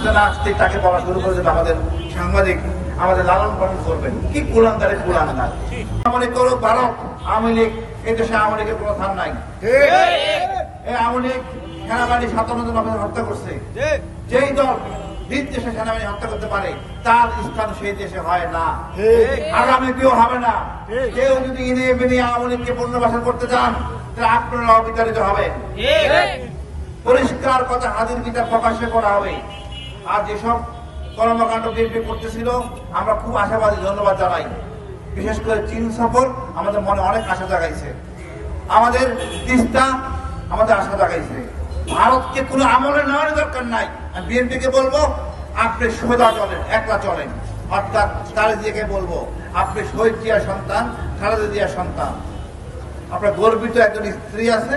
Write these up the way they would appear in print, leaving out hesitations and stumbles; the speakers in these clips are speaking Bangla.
আসতে না আসতে তাকে বলা শুরু করেছেন আমাদের সাংবাদিক, আমাদের লালন পালন করবেন। কি কুলান্তারে কুলান্তার আওয়ামী লীগ করুক ভারত, আওয়ামী লীগ এই দেশে আওয়ামী লীগের কোনো স্থান নাই। এই আওয়ামী লীগ সেনাবাহিনী 57 জন অফিসার হত্যা করছে। যেই দল ভিন দেশে সেনাবাহিনী হত্যা করতে পারে তার স্থান সেই দেশে হয় না, আগামী কেউ হবে না। কেউ যদি ইনে বিনে আওয়ামী লীগকে পুনর্বাসন করতে চান তাহলে আপনারা অবিতাড়িত হবেন। পরিষ্কার কথা হাজির কিতাব প্রকাশ্যে করা হবে। আর যেসব কর্মকাণ্ড বিএনপি করতেছিল আমরা খুব আশাবাদী, ধন্যবাদ জানাই। বিশেষ করে চীন সফর আমাদের মনে অনেক আশা জাগাইছে, আমাদের তিস্তা আমাদের আশা জাগাইছে। ভারতকে কোনো আমলে নেওয়ার দরকার নাই। আমি বিএনপিকে বলবো আপনি সোজা চলেন, একলা চলেন। অর্থাৎ খালেদাকে বলবো আপনি শহীদ জিয়ার সন্তান, খালেদা জিয়ার সন্তান, আপনার গর্বিত একজন স্ত্রী আছে,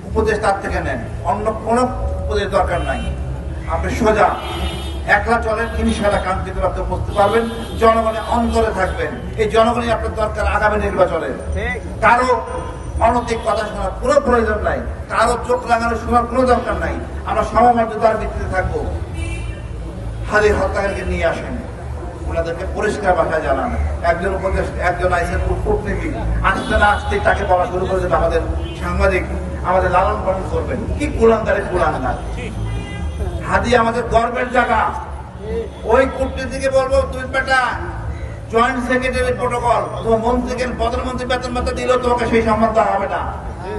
উপদেশ তার থেকে নেন, অন্য কোনো উপদেশ দরকার নাই। আপনি সোজা একলা চলেন, ইনশাআল্লাহ কাঙ্ক্ষিত লক্ষ্যে পৌঁছতে পারবেন। জনগণের অন্তরে থাকবেন। এই জনগণই আপনার দরকার আগামী নির্বাচনে। কারো অনৈতিক কথা শোনার কোনো প্রয়োজন নাই, কারো চোখ লাগানোর শোনার কোনো দরকার নাই। আমরা সমমর্যাদার ভিত্তিতে থাকবো। হাজির হত্যাকারীকে নিয়ে আসেন, ওনাদেরকে পরিষ্কার ভাষায় জানান। একজন উপদেশ, একজন আইসের কূটনীতি আসতে না আসতে তাকে বলা শুরু করেছেন আমাদের সাংবাদিক, আমাদের লালন পালন করবেন। কি কুলান্তারে কুলান্তার। হাদি আমাদের গর্বের জায়গা। ওই কূটনীতিকে বলবো তুই বেটা জয়েন্ট সেক্রেটারি প্রোটোকল অথবা মন্ত্রীকে প্রধানমন্ত্রী বেতন ভাতা দিলেও তোমাকে সেই সম্মান দেওয়া হবে না।